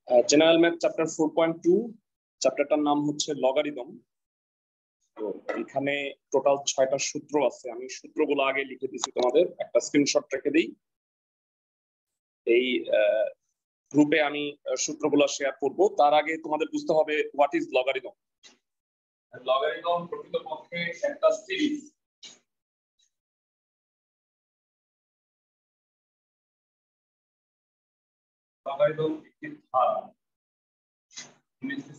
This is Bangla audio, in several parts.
জেনারেল ম্যাথ চ্যাপ্টার 4.2 চ্যাপ্টারটার নাম হচ্ছে লগারিদম। তো এখানে টোটাল 6টা সূত্র আছে। আমি সূত্রগুলো আগে লিখে দিছি, তোমাদের একটা স্ক্রিনশট রেখে দিই। এই গ্রুপে আমি সূত্রগুলো শেয়ার করব। তার আগে তোমাদের বুঝতে হবে হোয়াট ইজ লগারিদম। লগারিদম প্রকৃতপক্ষে একটা সিরিজ। লগারিদম একটি ধারা,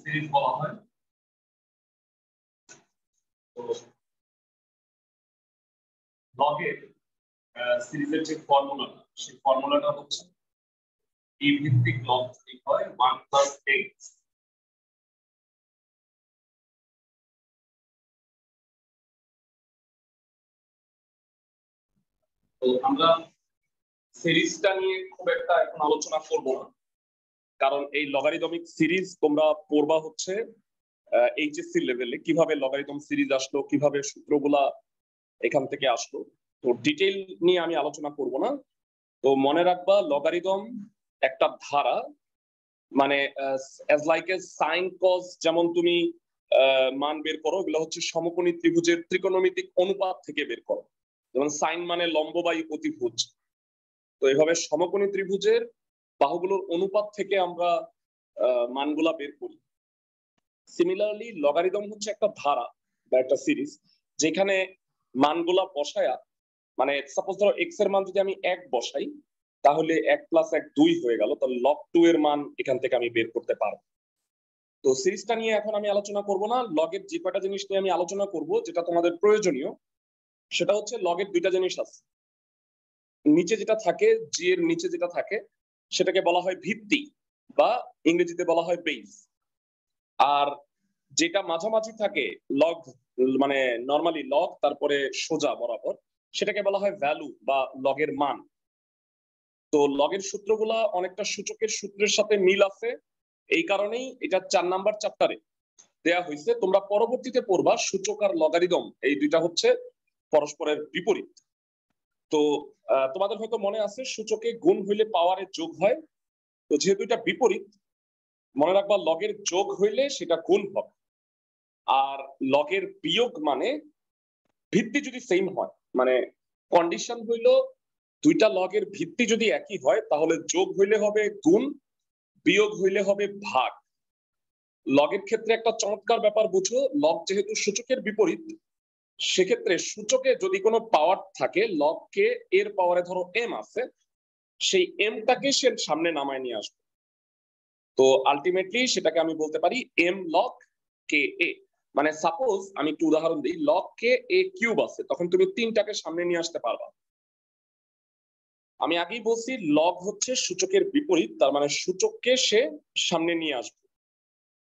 সিরিজ বলা হয়। তো লগের সিরিজের যে ফর্মুলাটা, সেই ফর্মুলাটা হচ্ছে e ভিত্তিক লগ যদি হয় 1 + x। তো আমরা সিরিজটা নিয়ে খুব একটা এখন আলোচনা করব না, কারণ এই লগারিদমিক সিরিজ তোমরা পড়বা হচ্ছে এইচএসসি লেভেলে। কিভাবে লগারিদম সিরিজ আসলো, কিভাবে সূত্রগুলা এখান থেকে আসলো, তো ডিটেইল নিয়ে আমি আলোচনা করব না। তো মনে রাখবা লগারিদম একটা ধারা, মানে as like a sign cause, যেমন তুমি মান বের করো, এগুলো হচ্ছে সমকোণী ত্রিভুজের ত্রিকোণমিতিক অনুপাত থেকে বের করো। যেমন সাইন মানে লম্ব বাই অতিভুজ। তো এইভাবে সমকোণী ত্রিভুজের বাহুগুলোর অনুপাত থেকে আমরা মানগুলা বের করি। সিমিলারলি লগারিদম হচ্ছে একটা ধারা বা একটা সিরিজ, যেখানে মানগুলা বসায়া, মানে সাপোজ ধরো এক্স এর মান যদি আমি 1 বসাই, তাহলে 1 + 1 2 হয়ে গেল। তাহলে লগ 2 এর মান এখান থেকে আমি বের করতে পারবো। তো সিরিজটা নিয়ে এখন আমি আলোচনা করব না। লগের যে কয়টা জিনিস নিয়ে আমি আলোচনা করব, যেটা তোমাদের প্রয়োজনীয়, সেটা হচ্ছে লগের 2টা জিনিস আছে। নিচে যেটা থাকে, জি এর নিচে যেটা থাকে, সেটাকে বলা হয় ভিত্তি বা ইংরেজিতে বলা হয় বেস। আর যেটা মাঝামাঝি থাকে, লগ মানে নরমালি লগ তারপরে সোজা বরাবর, সেটাকে বলা হয় ভ্যালু বা লগের মান। তো লগের সূত্রগুলা অনেকটা সূচকের সূত্রের সাথে মিল আছে, এই কারণেই এটা 4 নাম্বার চ্যাপ্টারে দেয়া হয়েছে। তোমরা পরবর্তীতে পড়বা সূচক আর লগারিদম এই দুইটা হচ্ছে পরস্পরের বিপরীত। তো তোমাদের হয়তো মনে আছে সূচকে গুণ হইলে পাওয়ারের যোগ হয়। তো যেহেতু এটা বিপরীত, মনে রাখবা লগের যোগ হইলে সেটা গুণ হবে, আর লগের বিয়োগ মানে ভিত্তি যদি সেম হয়, মানে কন্ডিশন হইলো দুইটা লগের ভিত্তি যদি একই হয়, তাহলে যোগ হইলে হবে গুণ, বিয়োগ হইলে হবে ভাগ। লগের ক্ষেত্রে একটা চমৎকার ব্যাপার বুঝো, লগ যেহেতু সূচকের বিপরীত, সেক্ষেত্রে সূচকে যদি কোনো পাওয়ার থাকে, লগকে এর পাওয়ারে ধরো এম আছে, সেই এমটাকে সে সামনে নামায় নিয়ে আসবে। তো আলটিমেটলি সেটাকে আমি বলতে পারি এম লগ কে এ। মানে সাপোজ আমি একটু উদাহরণ দিই, লগ কে এ কিউব আছে, তখন তুমি 3টাকে সামনে নিয়ে আসতে পারবা। আমি আগেই বলছি লগ হচ্ছে সূচকের বিপরীত, তার মানে সূচককে সে সামনে নিয়ে আসবে।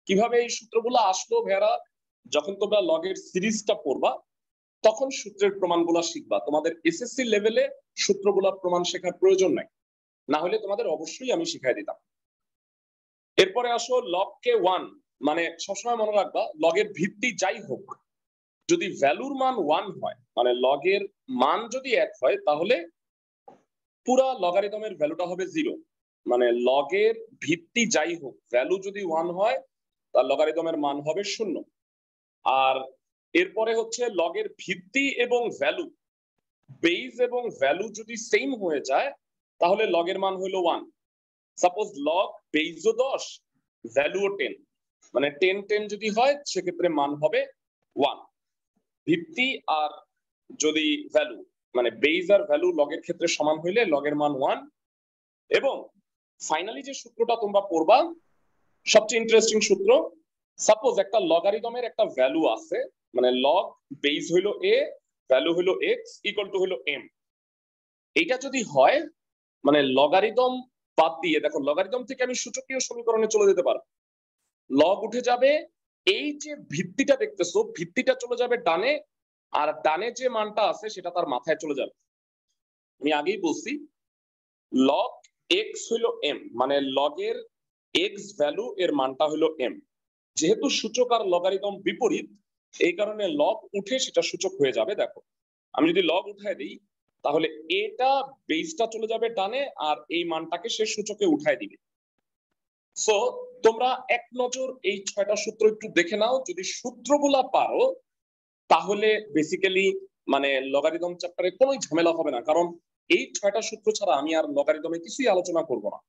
কিভাবে এই সূত্রগুলো আসলো ভেড়া, যখন তোমরা লগের সিরিজটা পড়বা তখন সূত্রের প্রমাণগুলো শিখবা। তোমাদের এসএসসি লেভেলে সূত্রগুলোর প্রমাণ শেখার প্রয়োজন নাই, না হলে তোমাদের অবশ্যই আমি শিখাই দিতাম। এরপরে আসো লগ কে 1, মানে সবসময় মনে রাখবা লগের ভিত্তি যাই হোক, যদি ভ্যালুর মান 1 হয়, মানে লগের মান যদি 1 হয়, তাহলে পুরা লগারিদমের ভ্যালুটা হবে 0। মানে লগের ভিত্তি যাই হোক, ভ্যালু যদি 1 হয়, তার লগারিদমের মান হবে 0। আর এরপরে হচ্ছে লগের ভিত্তি এবং ভ্যালু, বেস এবং ভ্যালু যদি সেম হয়ে যায়, তাহলে লগের মান হলো 1। সাপোজ লগ বেসও 10, ভ্যালুও 10, মানে 10 10 যদি হয়, সেক্ষেত্রে মান হবে 1। ভিত্তি আর যদি ভ্যালু, মানে বেস আর ভ্যালু লগের ক্ষেত্রে সমান হইলে লগের মান 1। এবং ফাইনালি যে সূত্রটা তোমরা পড়বা, সবচেয়ে ইন্টারেস্টিং সূত্র, সাপোজ একটা লগারিদমের একটা ভ্যালু আছে, মানে লগ বেস হইলো এ, ভ্যালু হইলো এক্স, ইকুয়াল টু হইলো এম। এইটা যদি হয়, মানে লগারিদম বাদ দিয়ে, দেখো লগারিদম থেকে আমি সূচকীয় সমীকরণে চলে যেতে পারবো। লগ উঠে যাবে, এই যে ভিত্তিটা দেখতেছো, ভিত্তিটা চলে যাবে ডানে, আর ডানে যে মানটা আছে সেটা তার মাথায় চলে যাবে। আমি আগেই বলছি লগ এক্স হইলো এম, মানে লগের এক্স ভ্যালু এর মানটা হইলো এম। যেহেতু সূচক আর লগারিদম বিপরীত, এই কারণে লগ উঠে সেটা সূচক হয়ে যাবে। দেখো আমি যদি লগ উঠায় দিই, তাহলে এটা বেসটা চলে যাবে ডানে, আর এই মানটাকে সে সূচকে উঠায় দিবে। সো তোমরা এক নজর এই 6টা সূত্র একটু দেখে নাও, যদি সূত্রগুলা পারো তাহলে বেসিক্যালি মানে লগারিদম চ্যাপ্টারে কোনো ঝামেলা হবে না, কারণ এই 6টা সূত্র ছাড়া আমি আর লগারিদমে কিছুই আলোচনা করব না।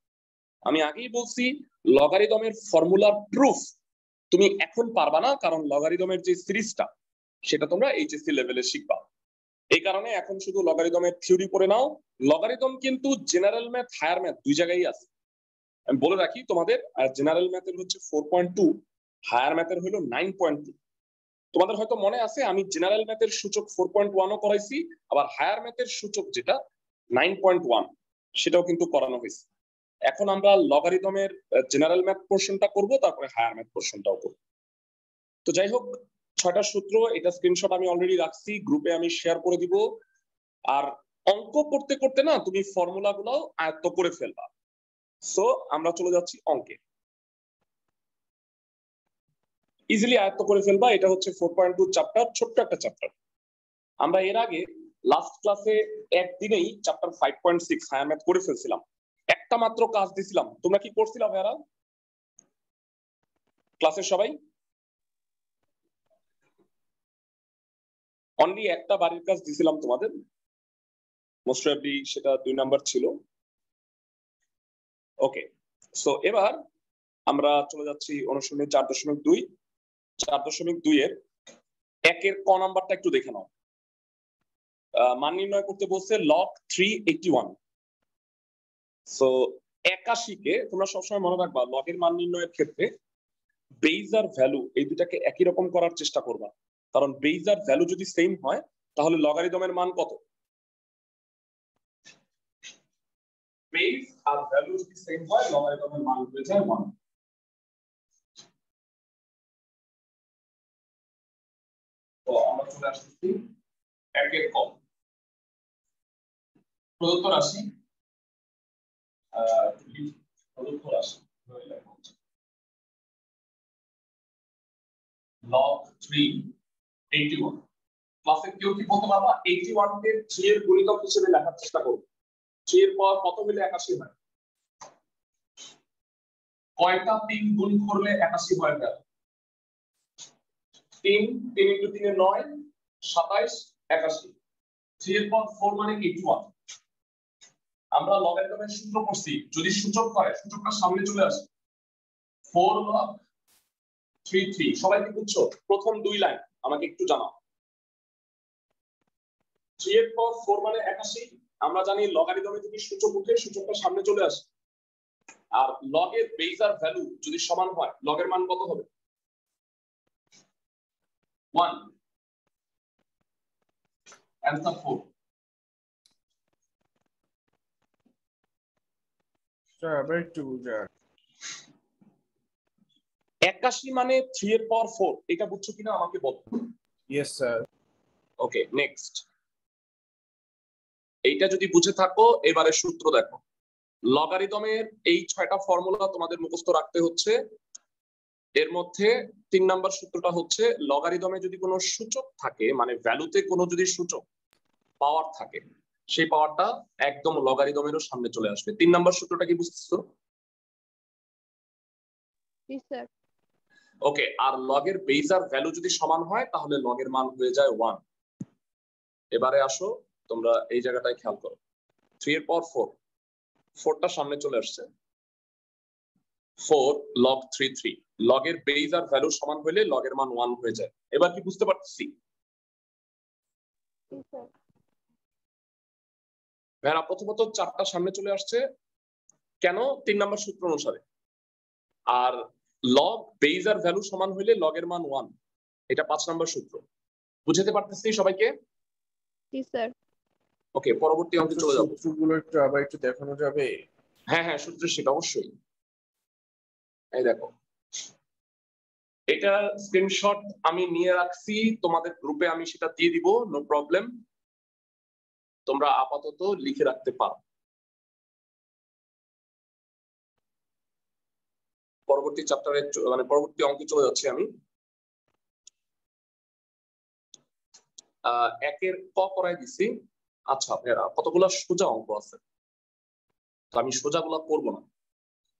আমি আগেই বলছি লগারিদমের ফর্মুলার প্রুফ তুমি এখন পারবা না, কারণ লগারিদমের যে সিরিজটা সেটা তোমরা এইচএসসি লেভেলে শিখবা। এই কারণে এখন শুধু লগারিদমের থিওরি পড়ে নাও। লগারিদম কিন্তু জেনারেল ম্যাথ হায়ার ম্যাথ দুই জায়গায় আছে। আমি বলে রাখি তোমাদের, জেনারেল ম্যাথের হচ্ছে 4.2, হায়ার ম্যাথের হলো 9.2। তোমাদের হয়তো মনে আছে আমি জেনারেল ম্যাথের সূচক 4.1ও করাইছি, আবার হায়ার ম্যাথের সূচক যেটা 9.1 সেটাও কিন্তু করানো হয়েছে। এখন আমরা লগারিদমের জেনারেল ম্যাথ পোর্শনটা করব, তারপরে হায়ার ম্যাথ পোর্শনটাও করব। তো যাই হোক, 6টা সূত্র, এটা স্ক্রিনশট আমি অলরেডি রাখছি, গ্রুপে আমি শেয়ার করে দিব। আর অঙ্ক করতে করতে না তুমি ফর্মুলা গুলো আয়ত্ত করে ফেলবা। সো আমরা চলে যাচ্ছি অঙ্কে, ইজিলি আয়ত্ত করে ফেলবা। এটা হচ্ছে 4.2 চ্যাপ্টার, ছোট্ট একটা চ্যাপ্টার। আমরা এর আগে লাস্ট ক্লাসে একদিনেই চ্যাপ্টার 5.6 হায়ার ম্যাথ করে ফেলছিলাম। একটা মাত্র কাজ দিছিলাম, তোমরা কি করছিলা ভাইয়ারা ক্লাসের সবাই? অনলি একটা বাড়ির কাজ দিছিলাম তোমাদের, মোস্ট প্রবাবলি সেটা 2 নাম্বার ছিল। ওকে, সো এবার আমরা চলে যাচ্ছি অনুশীলনী 4.2। 4.2 এর একের ক নাম্বারটা একটু দেখে নাও। মান নির্ণয় করতে বলছে লগ 381। সো 81 কে তোমরা সবসময় মনে রাখবা, লগের মান নির্ণয়ের ক্ষেত্রে বেজ আর ভ্যালু এই দুটাকে একই রকম করার চেষ্টা করবা, কারণ বেজ আর ভ্যালু যদি সেম হয় তাহলে লগারিদমের মান কত? বেজ আর ভ্যালু যদি সেম হয় লগারিদমের মান হয়ে যায় 1। তো আমরা চলে আসছি একের ক। প্রদত্ত রাশি প্রদত্ত রাশি log 381। ক্লাসে কেউ কি বলতে পারবা 81 কে 3 এর গুণিতক হিসেবে লেখার চেষ্টা করব? 3 এর পাওয়ার কত হলে 81 হয়? কয়টা 3 গুণ করলে 81 হয়? 3 3 * 3 = 9, 27, 81। 3 এর পাওয়ার 4 মানে 81। আমরা লগারিদমের সূত্র পড়ছি, যদি সূচক হয় সূচকটা সামনে চলে আসে 4 log 33। সবাই কি বুঝছো? প্রথম দুই লাইন আমাকে একটু জানাও। 3 এর পাওয়ার 4 মানে 81। আমরা জানি লগারিদমে যদি সূচক উঠে সূচকটা সামনে চলে আসে, আর লগের বেজ আর ভ্যালু যদি সমান হয় লগের মান কত হবে? 1। অ্যানসার 4। স্যার আবার একটু বুঝার। 81 মানে 3 এর পাওয়ার 4, এটা বুঝছো কিনা আমাকে বলো। Yes sir. Okay, next. এইটা যদি বুঝে থাকো এবারে সূত্র দেখো। লগারিদমের এই 6টা ফর্মুলা তোমাদের মুখস্থ রাখতে হচ্ছে। এর মধ্যে 3 নাম্বার সূত্রটা হচ্ছে লগারিদমে যদি কোনো সূচক থাকে, মানে ভ্যালুতে কোনো যদি সূচক পাওয়ার থাকে, সেই পাওয়ারটা একদম লগারিদমেরও সামনে চলে আসবে। 3 নাম্বার সূত্রটা কি বুঝতেছো? জি স্যার। ওকে, আর লগের বেজ আর ভ্যালু যদি সমান হয় তাহলে লগের মান হয়ে যায় 1। এবারে আসো, তোমরা এই জায়গাটায় খেয়াল করো। 3 এর পাওয়ার 4, 4টা সামনে চলে আসছে। 4 log 33, লগের বেজ আর ভ্যালু সমান হলে লগের মান 1 হয়ে যায়। এবার কি বুঝতে পারতেছি? জি স্যার। ভ্যারা প্রথমত 4টা সামনে চলে আসছে কেন? 3 নাম্বার সূত্র অনুসারে। আর লগ বেজ আর ভ্যালু সমান হলে লগের মান 1, এটা 5 নাম্বার সূত্র। বুঝতে পারতেছি সবাইকে? জি স্যার। ওকে, পরবর্তী অঙ্কে চলে যাব। সূত্রগুলো একটু আবার একটু দেখানো যাবে? হ্যাঁ হ্যাঁ, সূত্র সেটা অবশ্যই। এই দেখো, এটা স্ক্রিনশট আমি নিয়ে রাখছি, তোমাদের গ্রুপে আমি সেটা দিয়ে দিব, নো প্রবলেম। তোমরা আপাতত লিখে রাখতে পারো। পরবর্তী চ্যাপ্টারে মানে পরবর্তী অঙ্কে চলে যাচ্ছি আমি। একের ক করাই দিছি। আচ্ছা ভাইরা, কতগুলো সোজা অঙ্ক আছে, তো আমি সোজাগুলো করব না।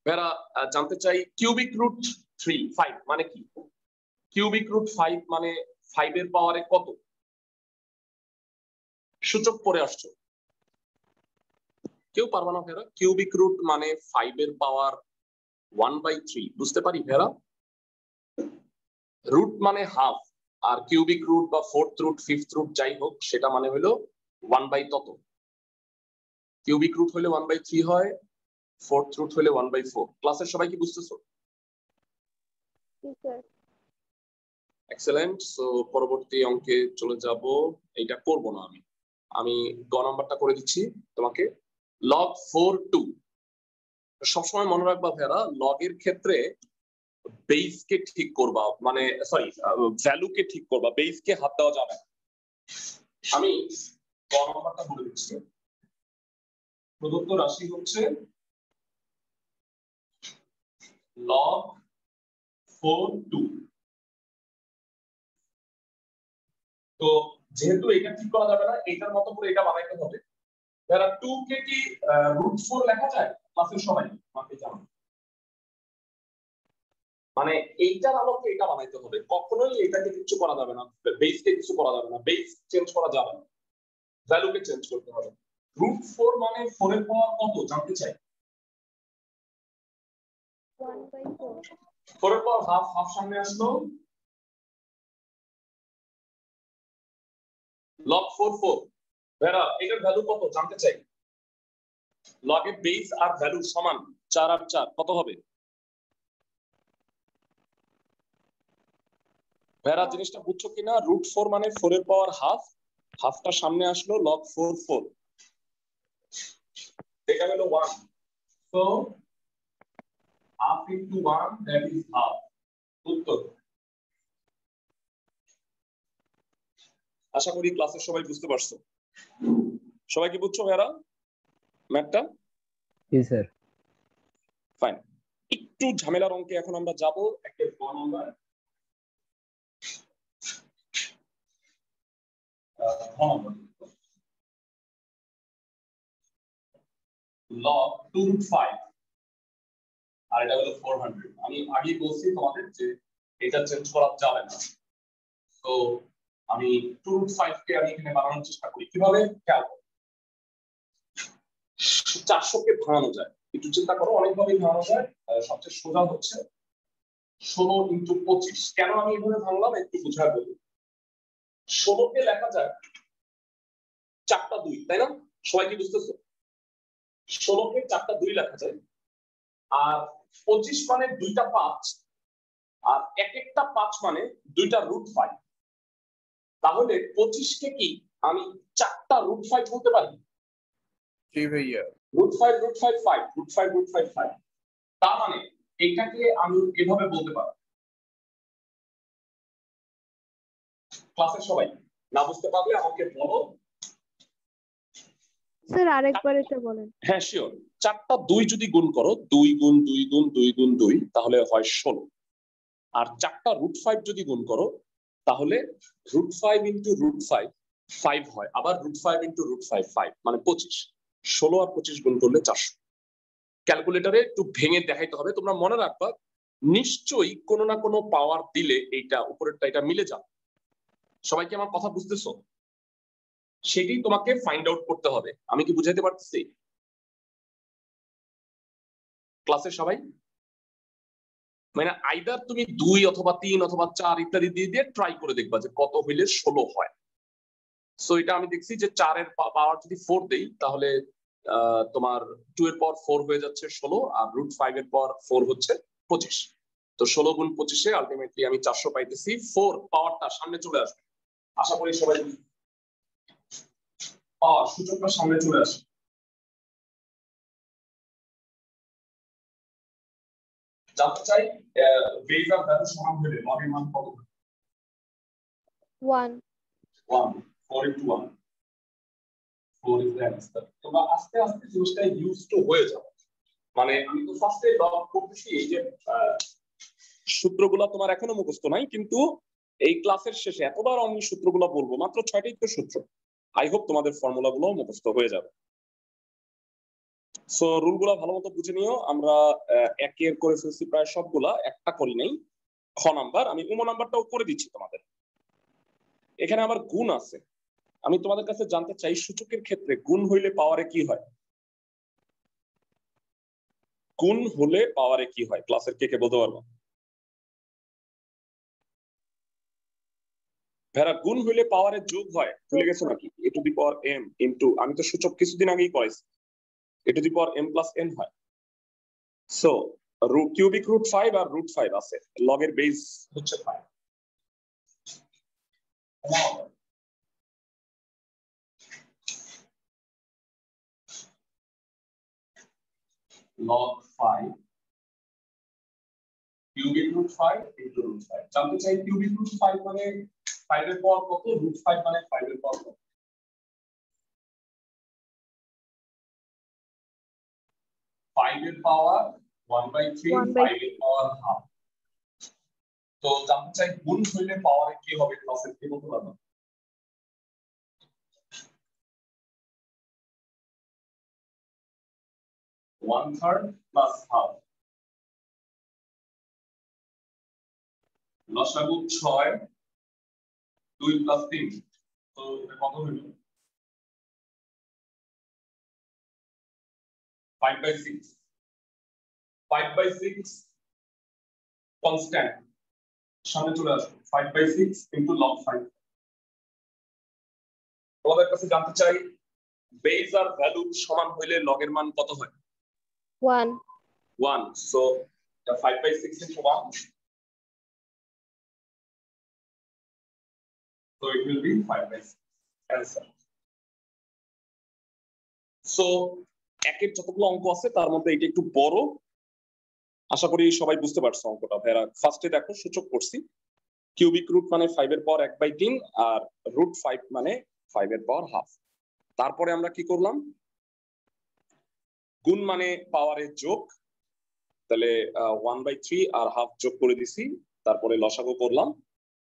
ভাইরা জানতে চাই কিউবিক রুট 5 মানে কি? কিউবিক রুট 5 মানে 5 এর পাওয়ারে কত? সূচক পড়ে আসছো, কেউ পারবা না ভাইরা? কিউবিক রুট মানে 5 এর পাওয়ার 1/3, বুঝতে পারি ভাইরা? রুট মানে হাফ, আর কিউবিক রুট বা 4th রুট 5th রুট যাই হোক সেটা মানে হলো 1/, কিউবিক রুট হলে 1/3 হয়, 4th রুট হলে 1/4। ক্লাসের সবাই কি বুঝতেছো? জি স্যার। এক্সেলেন্ট। সো পরবর্তী অঙ্কে চলে যাব। এটা করব না আমি গ নাম্বারটা করে দিচ্ছি তোমাকে। log 4(2) সবসময় মনে রাখবা ভাইরা, লগ এর ক্ষেত্রে বেস কে ঠিক করবা, মানে সরি ভ্যালু কে ঠিক করবা, বেস কে হাত দেওয়া যাবে না। আমি গ নাম্বারটা বলে দিচ্ছি। প্রদত্ত রাশি হচ্ছে log 4(2). তো যেহেতু এটা ঠিক করা যাবে না, এটার মতো করে এটা বানাইতে হবে। যারা 2 কে কি √4 লেখা যায়? ক্লাসের সবাই আমাকে জানান। মানে এইটার আলোকে এটা বানাইতে হবে, কখনোই এটাকে কিছু করা যাবে না, বেসকে কিছু করা যাবে না, বেস চেঞ্জ করা যাবে না, ভ্যালুকে চেঞ্জ করতে হবে। √4 মানে 4 এর পাওয়ার কত জানতে চাই? 1/4। 4 এর পাওয়ার হাফ, হাফ সামনে আসলো, log 4 ভাইরা এটার ভ্যালু কত জানতে চাই? লগ এর বেস আর ভ্যালু সমান, 4 আর 4 কত হবে? ভাইরা জিনিসটা বুঝছো কিনা? √4 মানে 4 এর পাওয়ার হাফ, হাফটা সামনে আসলো, log 4 এটা হলো 1, so half into 1 that is half। উত্তর। আশা করি ক্লাসের সবাই বুঝতে পারছো। সবাই কি বুঝছো ভাইরা ম্যাথটা? জি স্যার। ফাইন। একটু ঝামেলার অঙ্কে এখন আমরা যাব। একটা গ নাম্বার, log 2√5 আর এটা হলো 400। আমি আগে বলছি তোমাদের যে এটা চেঞ্জ করা যাবে না, তো আমি 2√5 কে আমি এখানে বানানোর চেষ্টা করি। কিভাবে? খেয়াল করো, 400 কে ভাঙানো যায়, একটু চিন্তা করো, অনেকভাবে ভাঙানো যায়। সবচেয়ে সোজা হচ্ছে 16 × 25। কেন আমি এভাবে ভাঙলাম একটু বুঝায় বলি। 16 কে লেখা যায় 4টা 2, তাই না? সবাই কি বুঝতেছো? 16 কে 4টা 2 লেখা যায়, আর 25 মানে 2টা 5, আর এক একটা 5 মানে 2টা √5। তাহলে 25 কে কি আমি 4টা √5 বলতে পারি? জি ভাইয়া। √5 √5 5, √5 √5 5। তার মানে এটাকে আমি এভাবে বলতে পারি। ক্লাসের সবাই না বুঝতে পারলে আমাকে বলো। স্যার আরেকবার এটা বলেন। হ্যাঁ শিওর। 4টা 2 যদি গুণ করো, 2 গুণ 2 গুণ 2 গুণ 2, তাহলে হয় 16। আর 4টা √5 যদি গুণ করো, তাহলে √5 × √5 5 হয়, আবার √5 × √5 5 মানে 25। 16 আর 25 গুণ করলে 400। ক্যালকুলেটরে একটু ভেঙে দেখাইতে হবে, তোমরা মনে রাখবা নিশ্চয়ই কোনো না কোনো পাওয়ার দিলে এইটা উপরেরটা এটা মিলে যাবে। সবাই কি আমার কথা বুঝতেছো? সেটাই তোমাকে ফাইন্ড আউট করতে হবে। আমি কি বুঝাইতে পারতেছি ক্লাসে সবাই? মানে আইদার তুমি 2 অথবা 3 অথবা 4 ইত্যাদি দিয়ে দিয়ে ট্রাই করে দেখবা যে কত হইলে 16 হয়। সো এটা আমি দেখছি যে 4 এর পাওয়ার যদি 4 দেই, তাহলে তোমার 2 এর পাওয়ার 4 হয়ে যাচ্ছে 16, আর √5 এর পাওয়ার 4 হচ্ছে 25। তো 16 গুণ 25 আলটিমেটলি আমি 400 পাইতেছি। 4 পাওয়ারটা সামনে চলে আসবে, আশা করি সবাই পাওয়ার সূচকটা সামনে চলে আসে। জানতে চাই বেস আর ভ্যালু সমান হলে লগ এর মান কত হবে? 1। 1, 4 × 1, 4 is the answer। তোমরা আস্তে আস্তে জিনিসটা ইউজ টু হয়ে যাবে। মানে আমি তো ফার্স্টে লগ করতেছি, এই যে সূত্রগুলো তোমার এখনো মুখস্থ নাই, কিন্তু এই ক্লাসের শেষে এতবার আমি সূত্রগুলো বলবো, মাত্র 6টাই তো সূত্র। আই হোপ তোমাদের ফর্মুলা গুলো মুখস্থ হয়ে যাবে। সো রুলগুলো ভালো মতো বুঝে নিও। আমরা একের করে ফেলছি প্রায় সবগুলা, একটা করি নাই। খ নাম্বার, আমি উম নাম্বারটাও করে দিচ্ছি তোমাদের। এখানে আবার গুণ আছে। আমি তোমাদের কাছে জানতে চাই সূচকের ক্ষেত্রে গুণ হইলে পাওয়ারে কি হয়? গুণ হলে পাওয়ারে কি হয়? ক্লাসের কে কে বলতে পারবো? ভেড়া, গুণ হইলে পাওয়ারে যোগ হয়, ভুলে গেছো নাকি? A to the power M into, আমি তো সূচক কিছুদিন আগেই করাইছি, a to the power M plus N হয়। সো কিউবিক রুট 5 আর রুট 5 আছে, লগের বেস হচ্ছে 5। log 5 cubic root 5 into root 5। জানতে চাই কিউবিক রুট 5 মানে 5 এর পাওয়ার কত, রুট 5 মানে 5 এর পাওয়ার কত? 5 এর পাওয়ার 1/3, 5 এর পাওয়ার হাফ। তো জানতে চাই গুণ হইলে পাওয়ারে কি হবে? ক্লাসের কি বলতে পারবো? One third plus half. লসাগু 6, 2 প্লাস 3, তো এটা কত হইল? 5/6। 5/6 কনস্ট্যান্ট, সামনে চলে আসবে 5/6 ইনটু log 5। তোমাদের কাছে জানতে চাই বেস আর ভ্যালু সমান হইলে লগের মান কত হয়? 1 1। So 5/6 into 1, so it will be 5/6 answer. So একের যতগুলো অঙ্ক আছে তার মধ্যে এটা একটু বড়, আশা করি সবাই বুঝতে পারছো অঙ্কটা। ভেড়া, ফার্স্টে দেখো সূচক করছি, কিউবিক রুট মানে 5 এর পাওয়ার 1/3 আর রুট 5 মানে 5 এর পাওয়ার হাফ। তারপরে আমরা কি করলাম? গুণ মানে পাওয়ারের যোগ, তাহলে 1/3 আর হাফ যোগ করে দিছি, তারপরে লসাগু করলাম।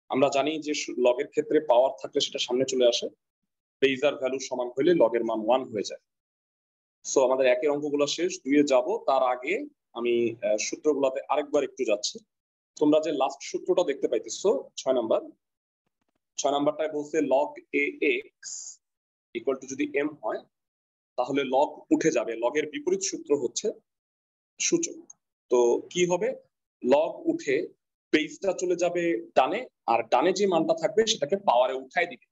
আমরা জানি যে লগের ক্ষেত্রে পাওয়ার থাকলে সেটা সামনে চলে আসে, বেস আর ভ্যালু সমান হলে লগের মান 1 হয়ে যায়। সো আমাদের একের অঙ্কগুলো শেষ, দুইয়ে যাব। তার আগে আমি সূত্রগুলোতে আরেকবার একটু যাচ্ছি। তোমরা যে লাস্ট সূত্রটা দেখতে পাইতেছো 6 নাম্বারটায় বলছে log a X equal two যদি এম হয় তাহলে লগ উঠে যাবে। লগের বিপরীত সূত্র হচ্ছে সূচক। তো কি হবে? লগ উঠে বেসটা চলে যাবে ডানে, আর ডানে যে মানটা থাকবে সেটাকে পাওয়ারে উঠাই দিবে।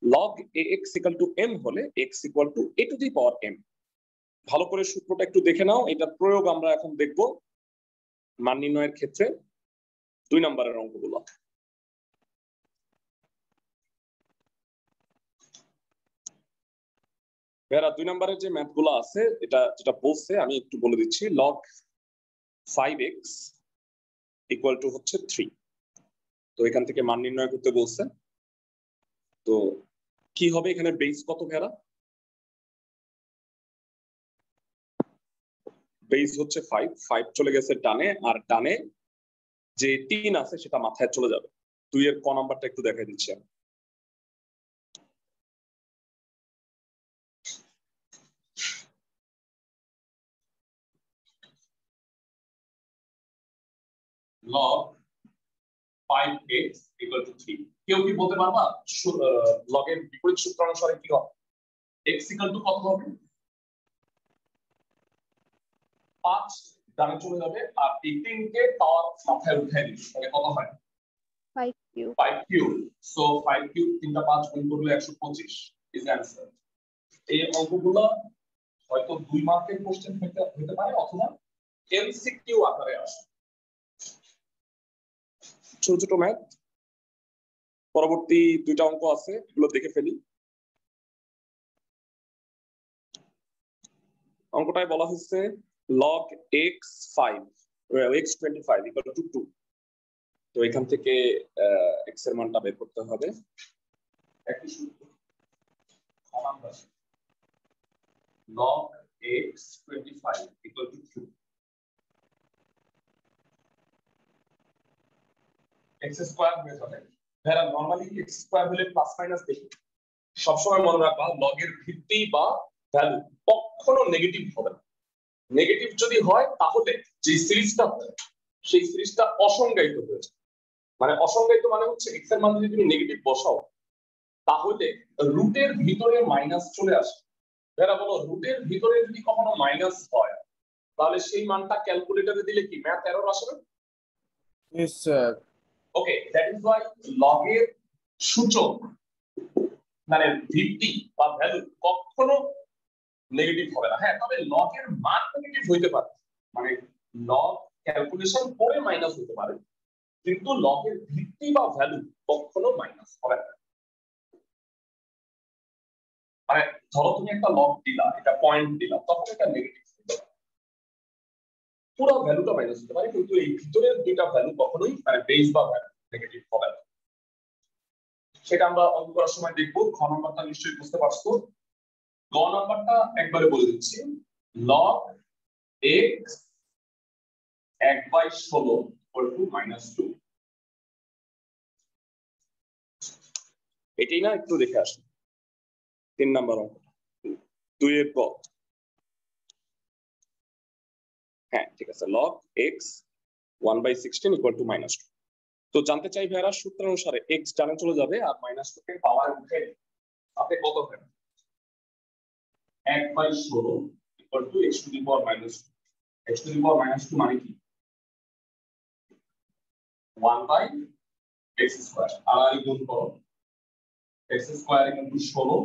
Log a X equal to M হলে X equal to a to the power M. ভালো করে সূত্রটা একটু দেখে নাও, এটার প্রয়োগ আমরা এখন দেখব মান নির্ণয়ের ক্ষেত্রে। 2 নম্বরের অঙ্কগুলো। ভেড়া, 2 নম্বরের যে ম্যাথগুলো আছে এটা যেটা বলছে আমি একটু বলে দিচ্ছি। লগ 5x ইকুয়াল টু হচ্ছে 3। তো এখান থেকে মান নির্ণয় করতে বলছে। তো কি হবে এখানে? বেস কত ভেড়া? বেস হচ্ছে 5, 5 চলে গেছে ডানে, আর ডানে যে 3 আছে সেটা মাথায় চলে যাবে। 2 এর ক নাম্বারটা একটু দেখাই দিচ্ছি আমি। Log 5x equal to 3। কেউ কি বলতে পারবা লগের বিপরীত সূত্র অনুসারে কি হবে? x ইকুয়াল টু কত হবে? 5 ডানে চলে যাবে, আর এই 3 কে পাওয়ার মাথায় উঠাই দিবে, তাহলে কত হয়? 5 কিউব। 5 কিউব। সো 5 কিউব 3 টা 5 গুণ করলে 125 ইজ অ্যানসার। এই অঙ্কগুলো হয়তো 2 মার্কের কোশ্চেন হতে পারে অথবা এমসিকিউ আকারে আসে। ছোট ছোট ম্যাথ। পরবর্তী 2টা অঙ্ক আছে, এগুলো দেখে ফেলি। অঙ্কটায় বলা হচ্ছে log x5 x25 equal to 2। তো এখান থেকে x এর মানটা বের করতে হবে। একই সূত্র, log x25 equal to 2। x square হয়ে যাবে। ভেড়া, নরমালি x স্কয়ার হলে প্লাস মাইনাস দেখি, সবসময় মনে রাখবা লগের ভিত্তি বা ভ্যালু কখনো নেগেটিভ হবে না। নেগেটিভ যদি হয় তাহলে যে সিরিজটা হবে সেই সিরিজটা অসংজ্ঞায়িত হয়ে যায়। মানে অসংজ্ঞায়িত মানে হচ্ছে x এর মান যদি তুমি নেগেটিভ বসাও তাহলে রুটের ভিতরে মাইনাস চলে আসে। যারা বলো রুটের ভিতরে যদি কখনো মাইনাস হয় তাহলে সেই মানটা ক্যালকুলেটরে দিলে কি ম্যাথ এরর আসে না? Yes, sir. Okay, that is Y লগের সূচক মানে ভিত্তি বা ভ্যালু কখনো নেগেটিভ হবে না। হ্যাঁ, তবে লগের মান নেগেটিভ হইতে পারে, মানে লগ ক্যালকুলেশন করে মাইনাস হতে পারে, কিন্তু লগের ভিত্তি বা ভ্যালু কখনো মাইনাস হবে না। মানে ধরো তুমি একটা লগ দিলা, একটা পয়েন্ট দিলা, তখন এটা নেগেটিভ হতে পারে, পুরো ভ্যালুটা মাইনাস হতে পারে, কিন্তু এই ভিতরের দুইটা ভ্যালু কখনোই মানে বেস বা ভ্যালু নেগেটিভ হবে না। সেটা আমরা অঙ্ক করার সময় দেখবো। খ নাম্বারটা নিশ্চয়ই বুঝতে পারছো। গ নাম্বারটা একবারে বলে দিচ্ছি, লগ x 1/16 -2। এটাই না, একটু দেখে আসুন 3 নাম্বার অঙ্ক 2 এর ক। হ্যাঁ ঠিক আছে, log x 1/16 = -2। তো জানতে চাই ভাইরা সূত্র অনুসারে x ডানে চলে যাবে আর -2 কে পাওয়ারে উঠে আপনি কত হবে? 1/16 = x to the power -2। x to the power -2 মানে কি? 1/x²। আর গুণ করো, x² = 16,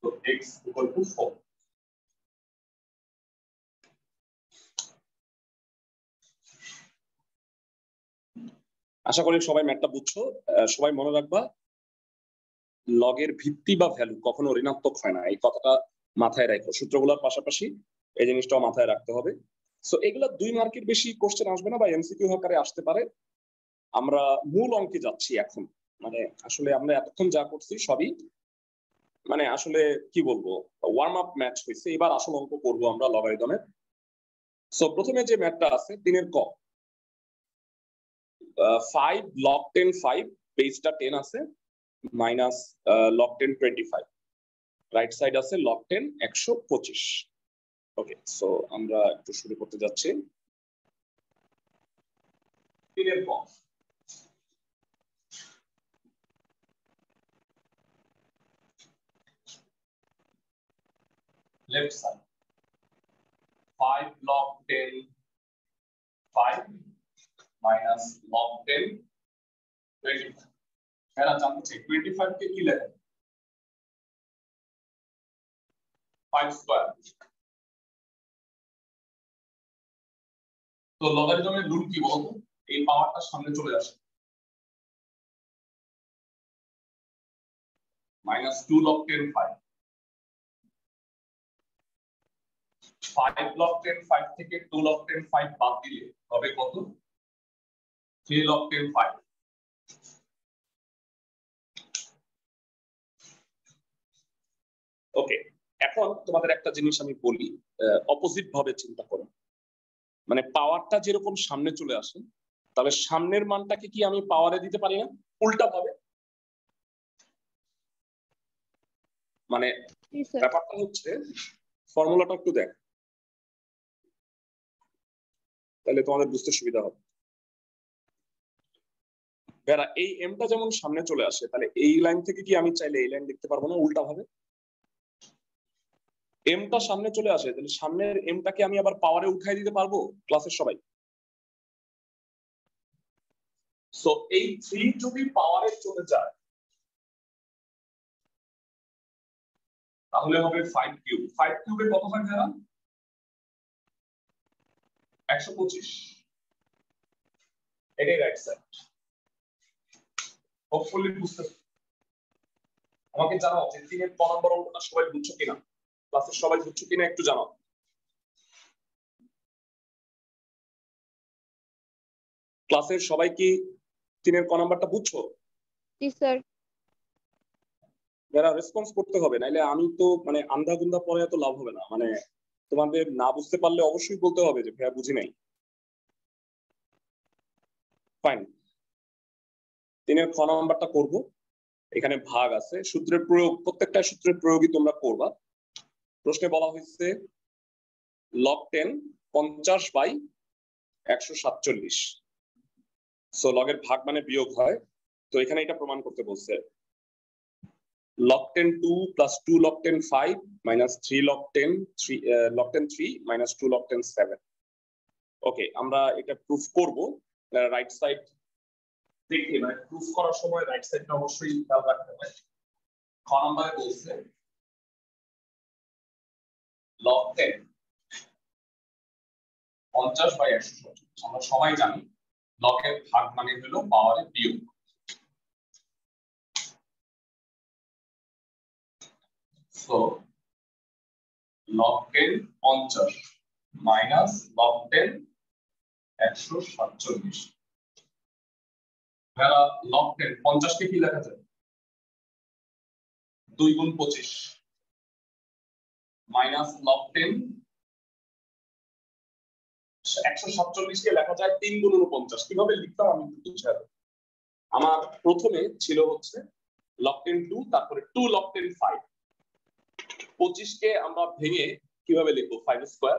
তো x = 4। আশা করি সবাই ম্যাথটা বুঝছো। সবাই মনে রাখবা, লগের ভিত্তি বা ভ্যালু কখনো ঋণাত্মক হয় না, এই কথাটা মাথায় রাখো। সূত্রগুলোর পাশাপাশি এই জিনিসটাও মাথায় রাখতে হবে। সো এগুলা 2 মার্কের বেশি কোশ্চেন আসবে না বা এমসিকিউ আকারে আসতে পারে। আমরা মূল অঙ্কে যাচ্ছি এখন। মানে আসলে আমরা এতক্ষণ যা করছি সবই মানে আসলে কি বলবো, ওয়ার্ম আপ ম্যাচ হয়েছে। এবার আসল অঙ্ক করবো আমরা লগারিদমের। সো প্রথমে যে ম্যাথটা আছে 3 এর ক, 5 log 10 5, বেসটা 10 আছে, মাইনাস log 10 25, রাইট সাইড আছে log 10 125। ওকে, সো আমরা একটু শুরু করতে যাচ্ছি। 3 এর ক, left side 5 log 10 5 minus log 10 25। এরা জানতে চাই 25 কে কি লেখা? 5 স্কয়ার। তো লগারিদমের রুল কি বলতো? এই পাওয়ারটা সামনে চলে আসে, -2 log 10 5। 5 log 10 5 থেকে 2 log 10 5 বাদ দিলে হবে কত? 3 log 10 5। ওকে, এখন তোমাদের একটা জিনিস আমি বলি, অপোজিট ভাবে চিন্তা করো। মানে পাওয়ারটা যেরকম সামনে চলে আসে, তাহলে সামনের মানটাকে কি আমি পাওয়ারে দিতে পারি না উল্টা ভাবে? মানে ব্যাপারটা হচ্ছে, ফর্মুলাটা একটু দেখ, তাহলে তোমাদের বুঝতে সুবিধা হবে। বেরা এই এমটা যেমন সামনে চলে আসে, তাহলে এই লাইন থেকে কি আমি চাইলে এই লাইন লিখতে পারবো না উল্টা ভাবে? এমটা সামনে চলে আসে, তাহলে সামনের এমটাকে আমি আবার পাওয়ারে উঠাই দিতে পারবো ক্লাসের সবাই? সো এই 3 যদি পাওয়ারে চলে যায় তাহলে হবে 5 কিউব। 5 কিউবে কত হয় যারা? 125। এটাই রাইট সাইড। হোপফুলি বুঝতে, আমাকে জানাও যে 3 এর ক নম্বর অঙ্কটা সবাই বুঝছো কিনা, ক্লাসের সবাই বুঝছো কিনা একটু জানাও। ক্লাসের সবাই কি 3 এর ক নাম্বারটা বুঝছো? জি স্যার। যারা রেসপন্স করতে হবে, নাইলে আমি তো মানে আন্ধা গুন্ধা পরে এত লাভ হবে না। মানে তোমাদের না বুঝতে পারলে অবশ্যই বলতে হবে যে ভাইয়া বুঝি নাই। ফাইন, 3 এর খ নাম্বারটা করব। এখানে ভাগ আছে, সূত্রের প্রয়োগ, প্রত্যেকটা সূত্রের প্রয়োগই তোমরা করবা। প্রশ্নে বলা হয়েছে log 10 50/147, সো লগের ভাগ মানে বিয়োগ হয়, তো এখানে এটা প্রমাণ করতে বলছে log 10 2 plus 2 log 10 5 minus 3 log 10 log 10 3 minus 2 log 10 7। ওকে, আমরা এটা প্রুফ করব। রাইট সাইড দেখে মানে প্রুফ করার সময় রাইট সাইডটা অবশ্যই খেয়াল রাখতে হবে। খ নম্বরে বলছে log 10 50/147। আমরা সবাই জানি লগের ভাগ মানে হলো পাওয়ারের বিয়োগ। So log 10 50 minus log 10 147। ভাইরা log 10 50 কে কি লেখা যায়? 2 গুণ 25 মাইনাস log 10 147 কে লেখা যায় 3 গুণ 49। কিভাবে লিখতাম আমি একটু বুঝাই। আমার প্রথমে ছিল হচ্ছে log 10 2, তারপরে 2 log 10 5। 25 কে আমরা ভেঙে কিভাবে লিখবো 5 স্কয়ার,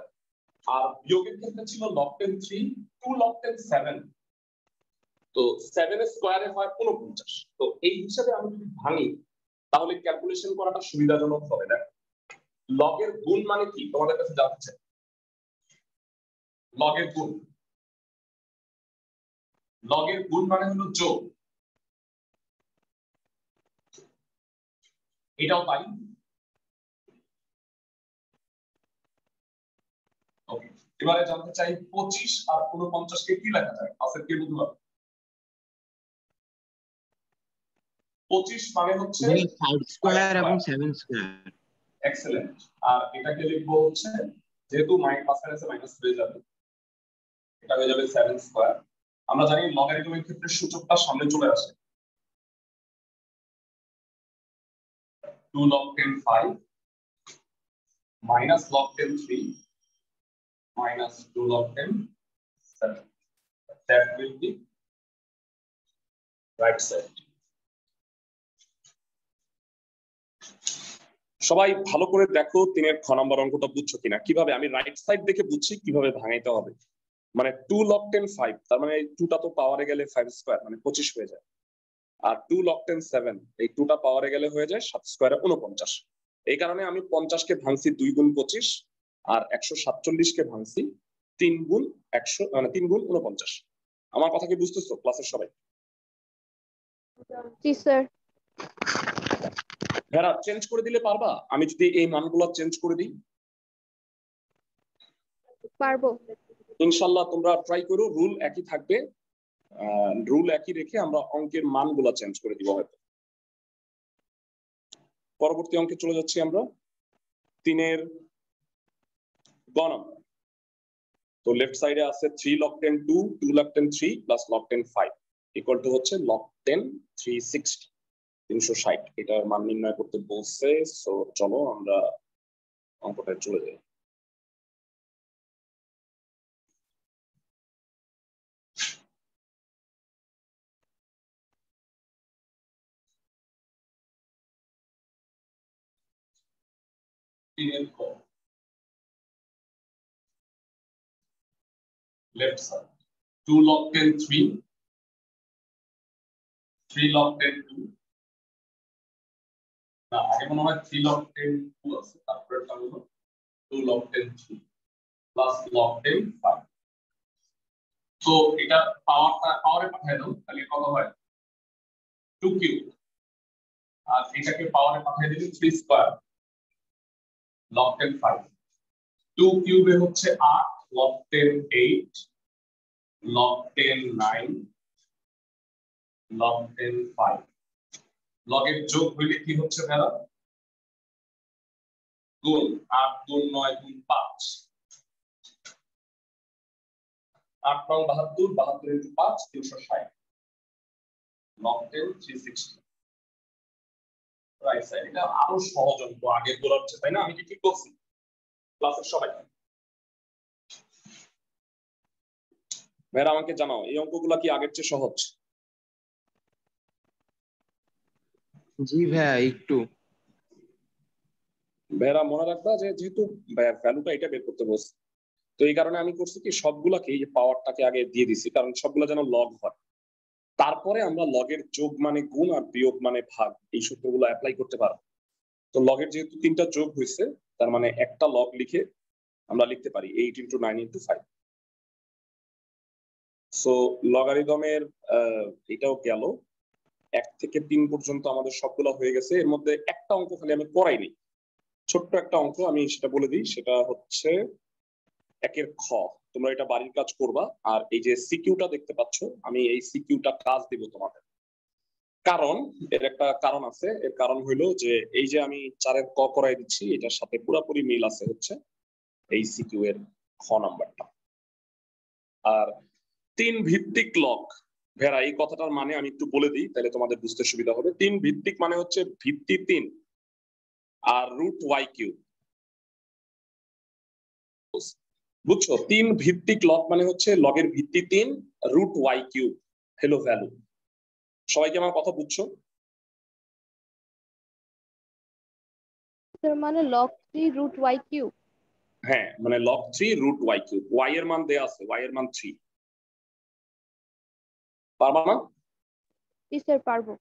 আর বিয়োগের ক্ষেত্রে ছিল log 10 3 2 log 10 7। তো 7 এর স্কয়ারে হয় 49। তো এই হিসাবে আমি যদি ভাঙি তাহলে ক্যালকুলেশন করাটা সুবিধাজনক হবে না। লগের গুণ মানে কি তোমাদের কাছে জানতে চাই। লগের গুণ, লগের গুণ মানে হলো যোগ। এটাও তাই। ওকে, এবারে জানতে চাই 25 আর 49 কে কি লেখা যায়? আসলে কে বলতে পারবে? 25 মানে হচ্ছে 5 স্কয়ার এবং 7 স্কয়ার। এক্সেলেন্ট। আর এটাকে লিখবো হচ্ছে, যেহেতু মাইনাস মাইনাস হয়ে যাবে, এটা হয়ে যাবে 7 স্কয়ার। আমরা জানি লগারিদমের ক্ষেত্রে সূচকটা সামনে চলে আসে। 2 log 10 5 minus log 10 3 minus 2 log 10 7. That will be right side. সবাই ভালো করে দেখো 3 এর খ নম্বর অঙ্কটা বুঝছো কিনা। কিভাবে আমি রাইট সাইড দেখে বুঝছি কিভাবে ভাঙাইতে হবে। মানে 2 log 10 5, তার মানে এই 2টা তো পাওয়ারে গেলে 5 স্কয়ার মানে 25 হয়ে যায়। আর 2 log 10 7, এই 2টা পাওয়ারে গেলে হয়ে যায় 7 স্কয়ারে 49। এই কারণে আমি 50 কে ভাঙছি 2 গুণ 25 আর 147 কে ভাঙছি 3 গুণ 100 মানে 3 গুণ 49। আমার কথা কি বুঝতেছো ক্লাসের সবাই? জি স্যার। ভেরা চেঞ্জ করে দিলে পারবা? আমি যদি এই মানগুলো চেঞ্জ করে দিই পারবো। ইনশাআল্লাহ তোমরা ট্রাই করো, রুল একই থাকবে। রুল একই রেখে আমরা অঙ্কের মানগুলো চেঞ্জ করে দিব হয়তো। পরবর্তী অঙ্কে চলে যাচ্ছি আমরা 3 এর গ নম্বর। তো লেফট সাইডে আছে 3 log 10 2 2 log 10 3 plus log 10 5 equal to হচ্ছে log 10 360 360। এটার মান নির্ণয় করতে বলছে। সো চলো আমরা অঙ্কটায় চলে যাই। Left side 2 log 10 3 3 log 10 2 না আগে মনে হয় 3 log 10 2 আছে, তারপরে এটা হলো 2 log 10 3 প্লাস log 10 5। তো এটা পাওয়ারে পাঠিয়ে দাও, তাহলে কত হয় 2 কিউব। আর এটাকে পাওয়ারে পাঠিয়ে দিলে 3 স্কয়ার log 10 5। 2 কিউবে হচ্ছে 8 log 10 8 log 10 9 log 10 5। লগের যোগ হইলে কি হচ্ছে ভাইরা? গুণ। 8 গুণ 9 গুণ 5, 8 9 72 72 ইনটু 5 360 log 10 360। Right side. এটা আরো সহজ অঙ্ক আগের গুলোর চেয়ে, তাই না? আমি কি ঠিক বলছি ক্লাসের সবাই? ভাইরা আমাকে জানাও এই অঙ্কগুলো কি আগের চেয়ে সহজ? জি ভাইয়া একটু। ভাইরা মনে রাখবা যে যেহেতু ভ্যালুটা এটা বের করতে বলছে, তো এই কারণে আমি করছি কি সবগুলাকে এই যে পাওয়ারটাকে আগে দিয়ে দিছি, কারণ সবগুলা যেন লগ হয়। তারপরে আমরা লগের যোগ মানে গুণ আর বিয়োগ মানে ভাগ এই সূত্রগুলো অ্যাপ্লাই করতে পারবো। তো লগের যেহেতু 3টা যোগ হয়েছে, তার মানে একটা লগ লিখে আমরা লিখতে পারি 8 × 9 × 5। সো লগারিদমের এটাও গেল, 1 থেকে 3 পর্যন্ত আমাদের সবগুলো হয়ে গেছে। এর মধ্যে একটা অঙ্ক খালি আমি করাইনি, ছোট্ট একটা অঙ্ক, আমি সেটা বলে দিই। সেটা হচ্ছে 1-এর খ। তোমরা এটা বাড়ির কাজ করবা। আর এই যে সিকিউটা দেখতে পাচ্ছ, আমি এই সিকিউটা কাজ দিব তোমাদের, কারণ এর একটা কারণ আছে। এর কারণ হইলো যে এই যে আমি 4-এর ক করাই দিচ্ছি, এটার সাথে পুরোপুরি মিল আছে হচ্ছে এই সিকিউ এর খ নাম্বারটা। আর 3 ভিত্তিক লগ, ভেরা এই কথাটার মানে আমি একটু বলে দিই, তাহলে তোমাদের বুঝতে সুবিধা হবে। 3 ভিত্তিক মানে হচ্ছে ভিত্তি 3 আর √y3। বুঝছো? 3 ভিত্তিক লগ মানে হচ্ছে লগের ভিত্তি 3 √y3 হলো ভ্যালু। সবাই কি আমার কথা বুঝছো? তার মানে log 3 √y3। হ্যাঁ, মানে log 3 √y3, y এর মান দেয়া আছে, y এর মান 3। পারবা না? জি স্যার পারবো।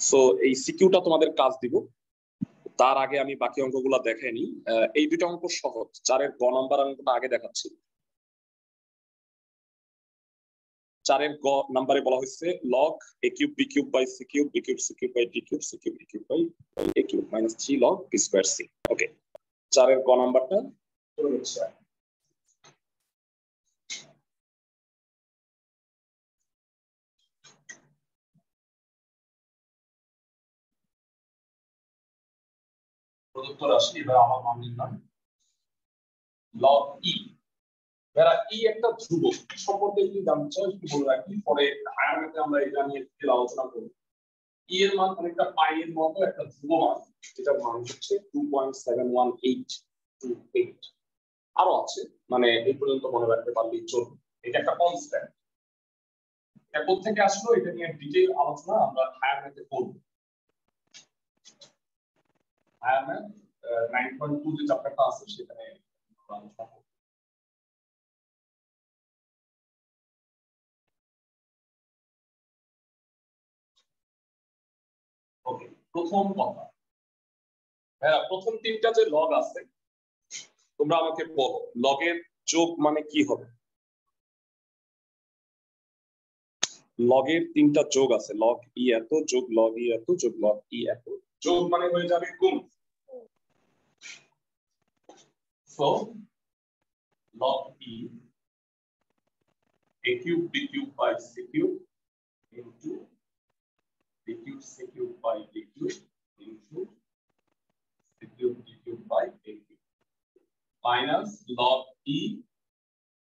সো এই সিকিউটা তোমাদের কাজ দিব। তার আগে আমি বাকি অঙ্কগুলো দেখাইনি। এই দুটো অঙ্ক সহজ। 4-এর গ নাম্বার অঙ্কটা আগে দেখাচ্ছি। 4-এর গ নাম্বারে বলা হয়েছে log a³ b³ / c³ b³ c³ / d³ c³ d³ / a³ - 3 log b² c। ওকে, 4-এর গ নাম্বারটা চলে যাচ্ছে। প্রদত্ত রাশি, এবার আমার মান নিলাম log e। এরা ই একটা ধ্রুবক সম্পর্কে যদি জানতে চাও একটু বলে রাখি, পরে হায়ার ম্যাথে আমরা এটা নিয়ে আলোচনা করব। ই এর মান অনেকটা পাই এর মতো একটা ধ্রুব মান, যেটার মান হচ্ছে 2.71828। আরো আছে, মানে এই পর্যন্ত মনে রাখতে পারলেই চলবে। এটা একটা কনস্ট্যান্ট। এটা কোথা থেকে আসলো এটা নিয়ে ডিটেইল আলোচনা আমরা হায়ার ম্যাথে করব। হায়ার ম্যাথ 9.2 যে চ্যাপ্টারটা আছে সেখানে আলোচনা করব। ওকে, প্রথম কথা, হ্যাঁ, প্রথম 3টা যে লগ আছে তোমরা আমাকে বলো লগের যোগ মানে কি হবে? লগের 3টা যোগ আছে, লগ ই এত যোগ লগ ই এত যোগ লগ ই এত, যোগ মানে হয়ে যাবে গুণ। সো লগ ই a³ b³ / c³ into b³ c³ / d³ into c³ d³ / a³ minus log e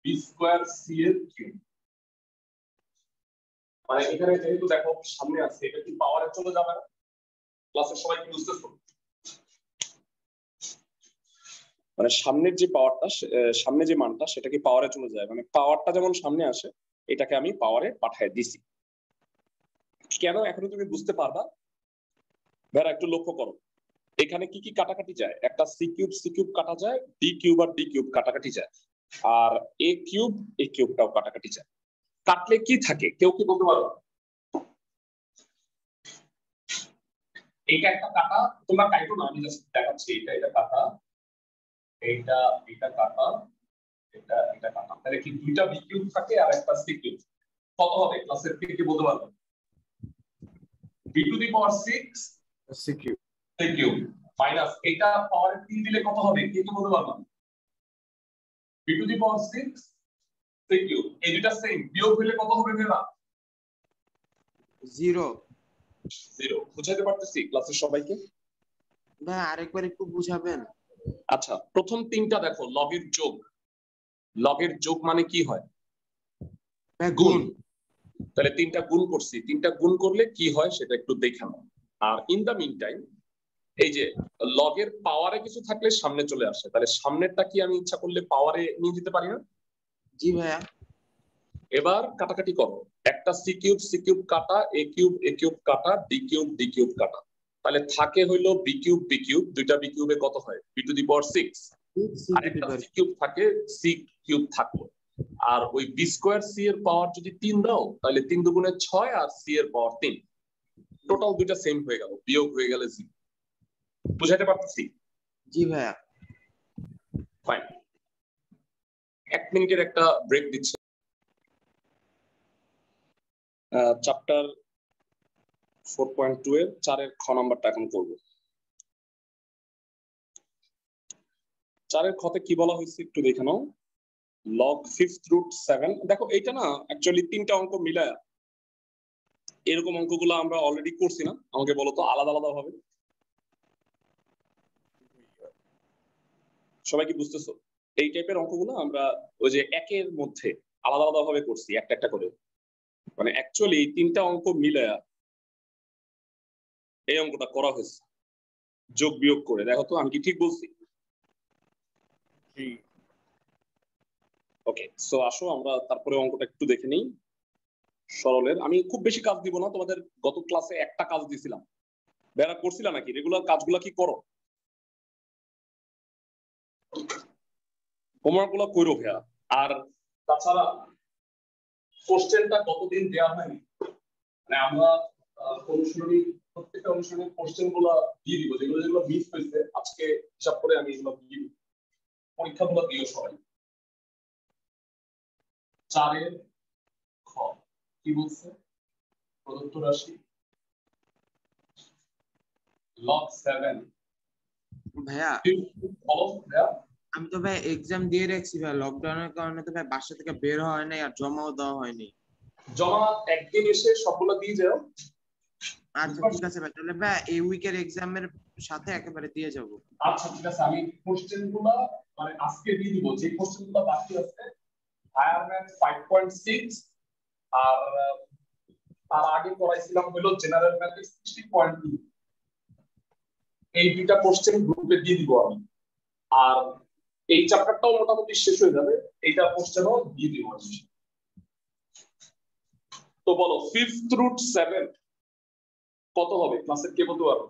b² c এর কিউব। মানে এখানে যেহেতু দেখো সামনে আছে, এটা কি পাওয়ারে চলে যাবে না? ক্লাসের সবাই কি বুঝতেছো? মানে সামনের যে পাওয়ারটা, সামনে যে মানটা সেটা কি পাওয়ারে চলে যায়, মানে পাওয়ারটা যেমন সামনে আসে এটাকে আমি পাওয়ারে পাঠিয়ে দিছি। কেন এখনো তুমি বুঝতে পারবা? ভাইরা একটু লক্ষ্য করো, এখানে কি কি কাটাকাটি যায়? একটা c³ কাটা যায়, d³ আর d³ কাটাকাটি যায়, আর a³ টাও কাটাকাটি যায়। কাটলে কি থাকে কেউ কি বলতে পারো? এইটা একটা কাটা, তোমরা কাটো না, আমি জাস্ট দেখাচ্ছি। এটা কাটা, এটা কাটা, এটা কাটা। তাহলে কি 2টা b³ থাকে আর একটা c³ কত হবে? ক্লাসের কে বলতে পারবে? b⁶ c³ মাইনাস এটা পাওয়ারে 3 দিলে কত হবে? কে বলতে পারবে? b⁶ c³ এই দুটো সেম, বিয়োগ হলে কত হবে মেলা? 0। বুঝাইতে পারতেছি ক্লাসের সবাইকে? ভাই আরেকবার একটু বুঝাবেন? আচ্ছা, প্রথম 3টা দেখো লগের যোগ। লগের যোগ মানে কি হয়? গুণ। তাহলে 3টা গুণ করছি, 3টা গুণ করলে কি হয় সেটা একটু দেখে নাও। আর ইন দা মিন টাইম এই যে লগের পাওয়ারে কিছু থাকলে সামনে চলে আসে, তাহলে সামনেরটা কি আমি ইচ্ছা করলে পাওয়ারে নিয়ে যেতে পারি না? জি ভাইয়া। এবার কাটাকাটি করো, একটা c³ কাটা, a³ কাটা, d³ কাটা, তাহলে থাকে হইলো বি কিউব, দুইটা বি কিউবে কত হয় বি টু দি পাওয়ার 6, আর একটা সি কিউব থাকে, সি কিউব থাকলো। আর ওই বি স্কোয়ার সি এর পাওয়ার যদি 3 দাও তাহলে 3 দুগুণে 6 আর সি এর পাওয়ার 3, টোটাল দুইটা সেম হয়ে গেল, বিয়োগ হয়ে গেলে 0। বুঝাতে পারতেছি? জি ভাইয়া। ফাইন, 1 মিনিটের একটা ব্রেক দিচ্ছি। চ্যাপ্টার 4.2 এর 4 এর খ নাম্বারটা এখন করব। 4 এর খতে কি বলা হয়েছে একটু দেখে নাও। log 5th root 7, দেখো এটা না অ্যাকচুয়ালি 3টা অঙ্ক মিলায়া, এরকম অঙ্কগুলো আমরা অলরেডি করছি না? আমাকে বলো তো আলাদা আলাদা ভাবে, সবাই কি বুঝতেছো? এই টাইপের অঙ্কগুলো আমরা ওই যে একের মধ্যে আলাদা আলাদা ভাবে করছি একটা একটা করে, মানে অ্যাকচুয়ালি 3টা অঙ্ক মিলায়া এই অঙ্কটা করা হয়েছে যোগ বিয়োগ করে। দেখো তো আমি কি ঠিক বলছি? ওকে, সো আসো আমরা তারপরে অঙ্কটা একটু দেখে নিই সরলের। আমি খুব বেশি কাজ দিব না তোমাদের, গত ক্লাসে একটা কাজ দিছিলাম, বেড়া করছিলা নাকি? রেগুলার কাজগুলা কি করো? হোমওয়ার্ক গুলো কইরো ভাইয়া। আর তাছাড়া কোশ্চেনটা কতদিন দেওয়া হয়নি, মানে আমরা অনুশীলনী প্রত্যেকটা অনুশীলনের কোশ্চেন গুলো দিয়ে দিব, যেগুলো যেগুলো মিস হয়েছে আজকে হিসাব করে আমি এগুলো দিয়ে দিব। পরীক্ষাগুলো দিও সবাই। 4 এর খ কি বলছে? প্রদত্ত রাশি log 7। ভাইয়া বলো ভাইয়া। আমি তো ভাই এক্সাম দিয়ে রাখছি ভাই, লকডাউনের কারণে তো ভাই বাসা থেকে বের হওয়া হয় নাই আর জমাও দেওয়া হয়নি। জমা একদিন এসে সবগুলো দিয়ে যাও। আচ্ছা ঠিক আছে ভাই, তাহলে ভাই এই উইকের এক্সামের সাথে একেবারে দিয়ে যাব। আচ্ছা ঠিক আছে, আমি কোশ্চেনগুলো মানে আজকে দিয়ে দিব, যে কোশ্চেনগুলো বাকি আছে। হায়ার ম্যাথ 5.6 আর তার আগে পড়াইছিলাম হলো জেনারেল ম্যাথ 60.2, এই দুইটা কোশ্চেন গ্রুপে দিয়ে দিব আমি। আর এই চ্যাপ্টারটাও মোটামুটি শেষ হয়ে যাবে, এইটা কোশ্চেনও দিয়ে দিব আমি। তো বলো 5th root 7 কত হবে? ক্লাসের কে বলতে পারবে?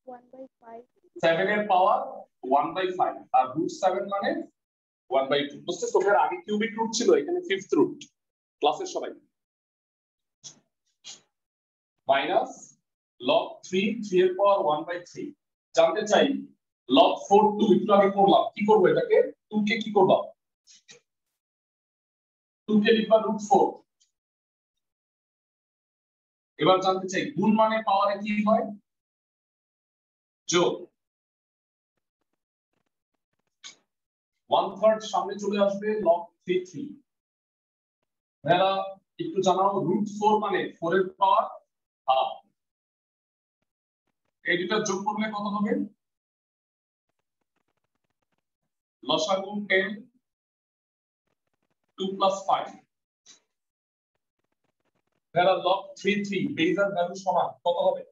1/5 7 এর পাওয়ার 1/5 আর root 7 মানে 1/2। বুঝতে তোদের আগে কিউবিক রুট ছিল, এখানে 5th root। ক্লাসের সবাই মাইনাস log 3 এর পাওয়ার 1/3। জানতে চাই log 4 2 একটু আগে করলাম, কি করব এটাকে? 2 কে কি করব? 2 কে লিখবা √4। এবার জানতে চাই গুণ মানে পাওয়ারে কি হয়? যোগ। 1/3 সামনে চলে আসবে log 3 এরা একটু জানাও √4 মানে 4 এর পাওয়ার হাফ। এই দুটো যোগ করলে কত হবে? লসাগু 10 2 + 5 এরা log 3 বেজার ভ্যালু সমান কত হবে?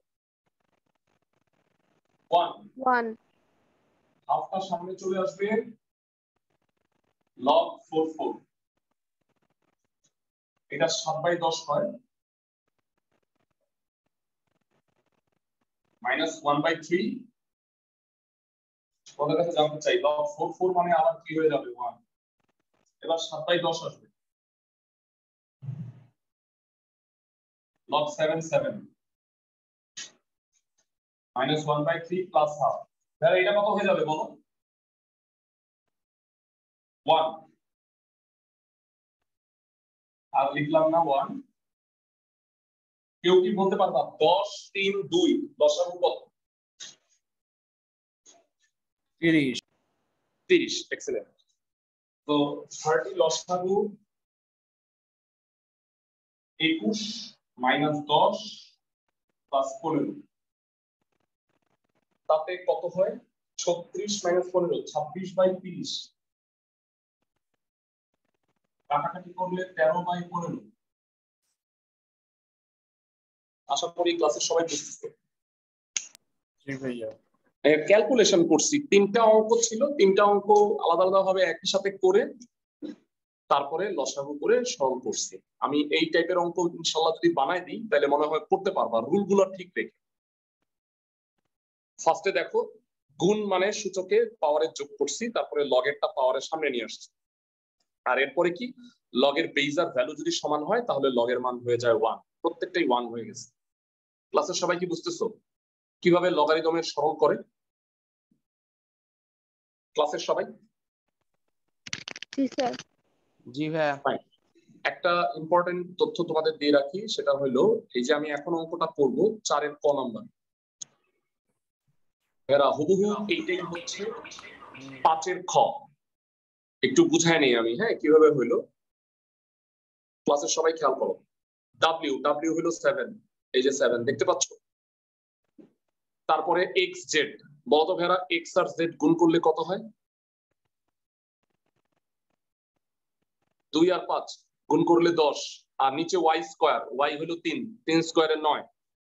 1। হাফটা সামনে চলে আসবে log 4 এটা 7/10 হয় মাইনাস 1/3। তোমাদের কাছে জানতে চাই log 4 মানে আবার কি হয়ে যাবে? 1। এবার 7/10 আসবে log 7 মাইনাস 1/3 প্লাস হাফ। তাহলে এটা কত হয়ে যাবে বলো? 1। আর লিখলাম না 1। কেউ কি বলতে পারবা 10 3 2 লসাগু কত? 30। এক্সেলেন্ট। তো 30 লসাগু 21 মাইনাস 10 প্লাস 15, তাতে কত হয়? 36 মাইনাস 15 26/30। কাটাকাটি করলে 13/15। আশা করি ক্লাসের সবাই বুঝতেছে। জি ভাইয়া। ক্যালকুলেশন করছি, 3টা অঙ্ক ছিল, 3টা অঙ্ক আলাদা আলাদা ভাবে একই সাথে করে তারপরে লসাগু করে সরল করছি। আমি এই টাইপের অঙ্ক ইনশাল্লাহ যদি বানাই দিই তাহলে মনে হয় করতে পারবা রুলগুলো ঠিক রেখে। ফার্স্টে দেখো, গুণ মানে সূচকে পাওয়ারের যোগ করছি, তারপরে লগেরটা পাওয়ারের সামনে নিয়ে আসছি। আর এরপরে কি, লগের বেজ আর ভ্যালু যদি সমান হয় তাহলে লগের মান হয়ে যায় 1। প্রত্যেকটাই 1 হয়ে গেছে। ক্লাসের সবাই কি বুঝতেছো কিভাবে লগারিদমের সরল করে? ক্লাসের সবাই? জি স্যার। জি ভাইয়া। একটা ইম্পর্টেন্ট তথ্য তোমাদের দিয়ে রাখি, সেটা হলো এই যে আমি এখন অঙ্কটা করব 4 এর ক নাম্বার। এরা হুবহু এইটাই হচ্ছে 5 এর খ। একটু বুঝায় নেই আমি, হ্যাঁ কিভাবে হইলো। ক্লাসের সবাই খেয়াল করো। ডাব্লিউ ডাব্লিউ হলো 7, এই যে 7 দেখতে পাচ্ছ। তারপরে এক্স জেড, বলতো ভেড়া এক্স আর জেড গুণ করলে কত হয়? 2 আর 5 গুণ করলে 10, আর নিচে ওয়াই স্কোয়ার, ওয়াই হলো 3, 3 স্কোয়ারে 9।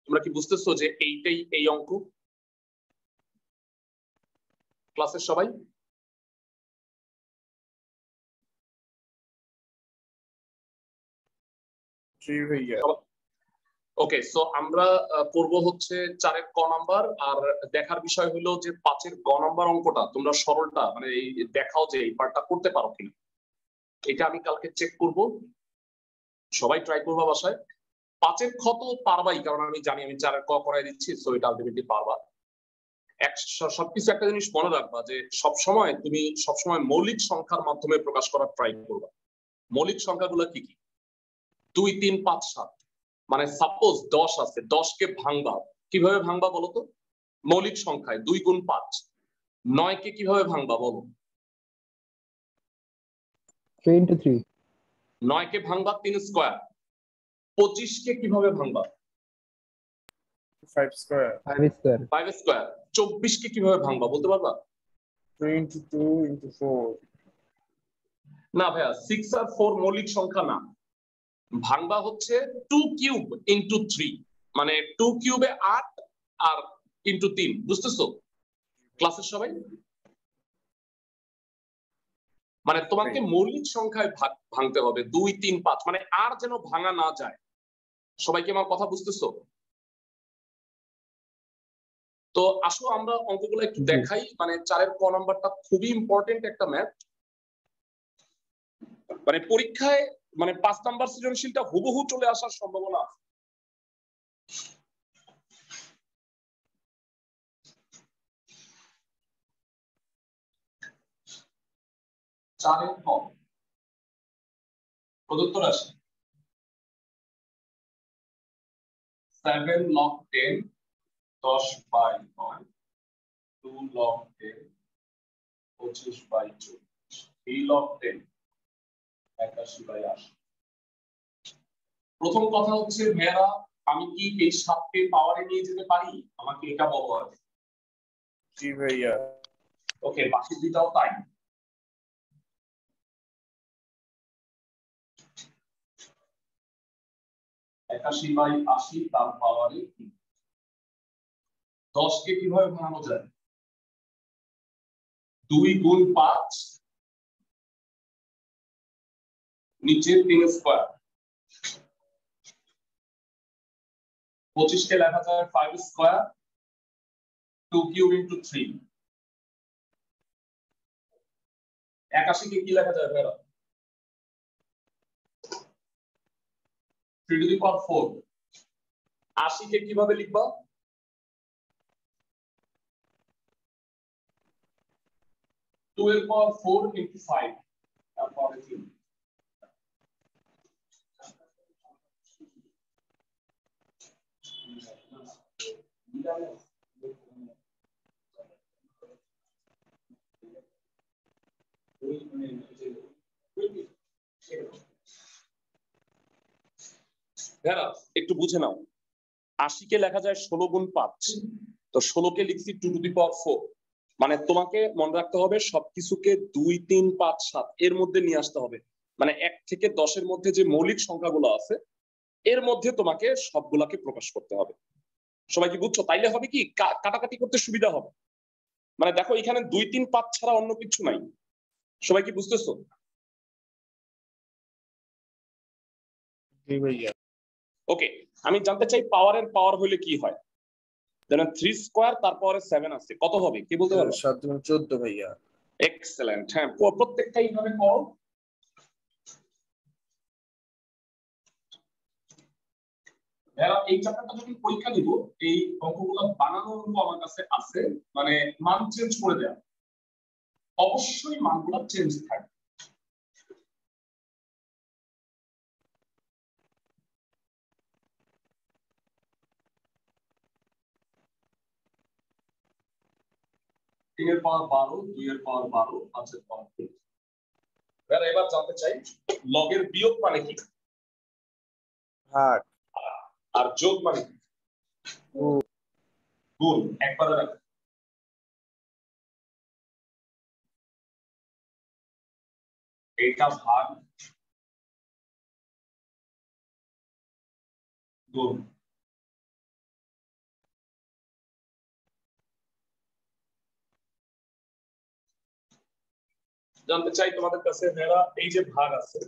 তোমরা কি বুঝতেছো যে এইটাই এই অঙ্ক? ক্লাসের সবাই? জি ভাইয়া। ওকে, সো আমরা করব হচ্ছে 4 এর ক নাম্বার। আর দেখার বিষয় হলো যে 5 এর গ নাম্বার অঙ্কটা তোমরা সরলটা মানে এই দেখাও যে এই পার্টটা করতে পারো কিনা। এটা আমি কালকে চেক করব, সবাই ট্রাই করবা বাসায়। 5 এর খ তো পারবাই, কারণ আমি জানি আমি 4 এর ক করাই দিচ্ছি, সো এটা আলটিমেটলি পারবা। সবকিছু একটা জিনিস মনে রাখবা যে সবসময় তুমি সবসময় মৌলিক সংখ্যার মাধ্যমে প্রকাশ করার ট্রাই করবা। মৌলিক সংখ্যাগুলো কি কি? 2, 3, 5, 7। মানে সাপোজ 10 আছে, 10 কে ভাঙবা, কিভাবে ভাঙবা বলো তো? মৌলিক সংখ্যায় 2 গুণ 5। 9 কে কিভাবে ভাঙবা বলো? 3 into 3 9 কে ভাঙবা 3 স্কয়ার। 25 কে কিভাবে ভাঙবা? 5 square 5 square 5 স্কয়ার। 24 কে কিভাবে ভাঙবা বলতে পারবা? 3 into 2 into 4 না ভাইয়া, 6 আর 4 মৌলিক সংখ্যা না। ভাঙবা হচ্ছে 2 কিউব ইনটু 3, মানে 2 কিউবে 8 আর ইনটু 3। বুঝতেছো ক্লাসের সবাই? মানে তোমাকে মৌলিক সংখ্যায় ভাঙতে হবে 2, 3, 5, মানে আর যেন ভাঙা না যায়। সবাই কি আমার কথা বুঝতেছো? তো আসো আমরা অঙ্কগুলো একটু দেখাই। মানে 4 এর ক নাম্বারটা খুবই ইম্পর্টেন্ট একটা ম্যাথ। মানে পরীক্ষায় মানে 5 নাম্বার সৃজনশীলটা হুবহু চলে আসার সম্ভাবনা আছে। চারের ক প্রদত্ত রাশি 7 log 10 10/9, 2 log 10 25/24, 3 log 10 81/80। প্রথম কথা হচ্ছে মেয়েরা, আমি কি এই 7কে পাওয়ারে নিয়ে যেতে পারি? আমাকে এটা বলো আগে। জি ভাইয়া। ওকে, বাকি দুইটাও তাই। একাশি বাই 80 তার পাওয়ারে 10 কে কিভাবে ভাঙানো যায়? 2 গুণ 5 নিচে 3 স্কয়ার। 25 কে লেখা যায় 5 স্কয়ার, 2 কিউব ইনটু 3। 81 কে কি লেখা যায় ভাইরা? 3 টু দি পাওয়ার 4। 80 কে কিভাবে লিখবা? 2 এর পাওয়ার 4 ইনটু 5 তার পাওয়ার 3। একটু বুঝে নাও, 80 কে লেখা যায় 16 গুণ 5, তো 16 কে লিখছি 2 টু দি পাওয়ার 4। মানে তোমাকে মনে রাখতে হবে সবকিছুকে 2, 3, 5, 7 এর মধ্যে নিয়ে আসতে হবে। মানে 1 থেকে 10 এর মধ্যে যে মৌলিক সংখ্যাগুলো আছে এর মধ্যে তোমাকে সবগুলাকে প্রকাশ করতে হবে। সবাই কি বুঝছো? তাইলে হবে কি কাটাকাটি করতে সুবিধা হবে। মানে দেখো এখানে 2, 3, 5 ছাড়া অন্য কিছু নাই। সবাই কি বুঝতেছো? জি ভাইয়া। ওকে, আমি জানতে চাই পাওয়ারের পাওয়ার হলে কি হয়। যেন 3 স্কয়ার তারপরে 7 আছে, কত হবে কি বলতে পারো? 7 × 14 ভাইয়া। এক্সেলেন্ট। হ্যাঁ, প্রত্যেকটা এইভাবে করো। এই চ্যাপ্টারটা যখন পরীক্ষা দিব, এই অঙ্কগুলো বানানোর অঙ্ক আমার কাছে আছে, মানে মান চেঞ্জ করে দেয়া, অবশ্যই মানগুলো চেঞ্জ থাকবে। তিনের পাওয়ার 12, 2 এর পাওয়ার 12, 5 এর পাওয়ার 3। এবার জানতে চাই লগের বিয়োগ মানে কি, ভাগ। আর যোগ মানে কি? গুণ। একবারে রাখ। এইটা ভাগ, গুণ। জানতে চাই তোমাদের কাছে মেয়েরা, এই যে ভাগ আছে,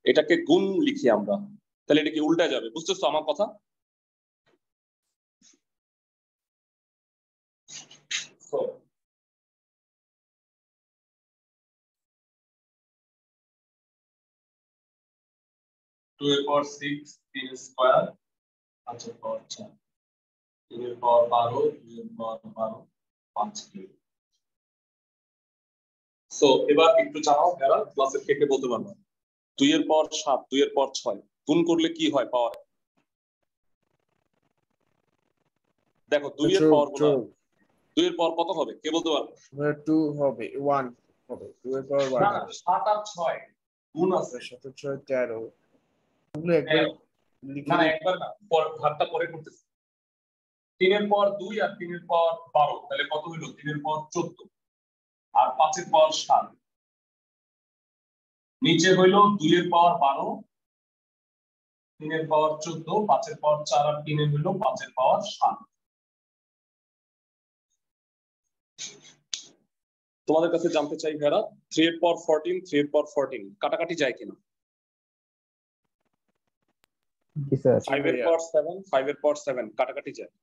এটাকে গুণ লিখি আমরা, তাহলে এটা কি উল্টা যাবে? বুঝতেছো আমার কথা? টু এর পাওয়ার 6, 3 স্কয়ার, 5 এর পাওয়ার 4, 3 এর পাওয়ার 12, 2 এর পাওয়ার 12, 5 কিউব। সো এবার একটু জানাও মেয়েরা, ক্লাসের কে বলতে পারবো? 2 এর পাওয়ার 7, 2 এর পাওয়ার 6 গুণ করলে কি হয় পাওয়ার? দেখো 2 এর পাওয়ার গুলো, 2 এর পাওয়ার কত হবে কে বলতে পারবে? 2 হবে, 1 হবে, 2 এর পাওয়ার 1 না, 7 আর 6 গুণ আছে। 7 × 6 13। ওগুলো একবার লিখে না একবার না, ভাগটা পরে করতেছি। 3 এর পাওয়ার 2 আর 3 এর পাওয়ার 12, তাহলে কত হলো? 3 এর পাওয়ার 14 আর 5 এর পাওয়ার 7। নিচে হইলো 2 এর পাওয়ার 12, 3 এর পাওয়ার 14, 5 এর পাওয়ার 4 আর 3 এর হইলো 5 এর পাওয়ার 7। তোমাদের কাছে জানতে চাই ভাইরা, 3 এর পাওয়ার 14, 3 এর পাওয়ার 14 কাটাকাটি যায় কিনা? জি স্যার। 5 এর পাওয়ার 7, 5 এর পাওয়ার 7 কাটাকাটি যায়।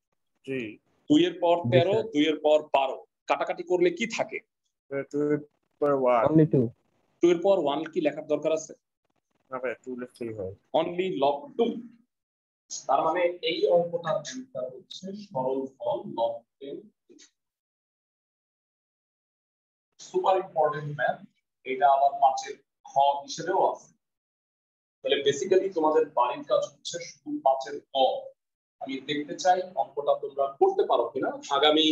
জি। 2 এর পাওয়ার 13, 2 এর পাওয়ার 12 কাটাকাটি করলে কি থাকে? 2 এর পাওয়ার 1। only 2 2 এর পাওয়ার 1 কি লেখার দরকার আছে? না ভাই, 2 লিখলেই হয়। Only log 2। তার মানে এই অঙ্কটার অ্যান্সার হচ্ছে সরলফল লগ 10। সুপার ইম্পর্টেন্ট ম্যাথ, এটা আবার 5 এর খ হিসেবেও আছে। তাহলে বেসিক্যালি তোমাদের বাড়ির কাজ হচ্ছে শুধু 5 এর ক। আমি দেখতে চাই অঙ্কটা তোমরা করতে পারো কিনা। আগামী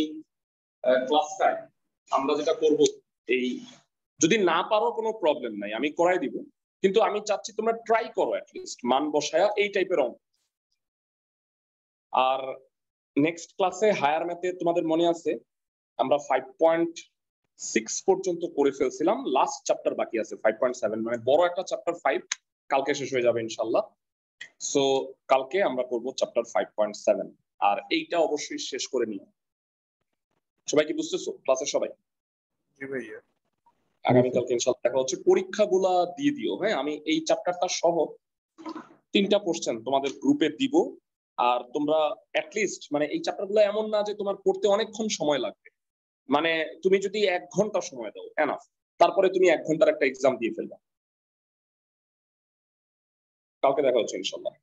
ক্লাসটায় আমরা যেটা করব, এই যদি না পারো কোনো প্রবলেম নাই, আমি করাই দিব, কিন্তু আমি চাচ্ছি তোমরা ট্রাই করো অ্যাটলিস্ট মান বসায়া এই টাইপের অঙ্ক। আর নেক্সট ক্লাসে হায়ার ম্যাথে তোমাদের মনে আছে আমরা 5.6 পর্যন্ত করে ফেলছিলাম, লাস্ট চ্যাপ্টার বাকি আছে 5.7, মানে বড় একটা চ্যাপ্টার 5 কালকে শেষ হয়ে যাবে ইনশাআল্লাহ। সো কালকে আমরা করব চ্যাপ্টার 5.7, আর এইটা অবশ্যই শেষ করে নিও। সবাই কি বুঝতেছো ক্লাসের সবাই? জি ভাইয়া। আগামীকালকে ইনশাআল্লাহ দেখা হচ্ছে। পরীক্ষাগুলা দিয়ে দিও। হ্যাঁ, আমি এই চ্যাপ্টারটা সহ 3টা কোশ্চেন তোমাদের গ্রুপে দিব। আর তোমরা অ্যাটলিস্ট, মানে এই চ্যাপ্টারগুলো এমন না যে তোমার পড়তে অনেকক্ষণ সময় লাগবে, মানে তুমি যদি 1 ঘন্টা সময় দাও এনাফ, তারপরে তুমি 1 ঘন্টার একটা এক্সাম দিয়ে ফেলবা। কালকে দেখা হচ্ছে ইনশাআল্লাহ।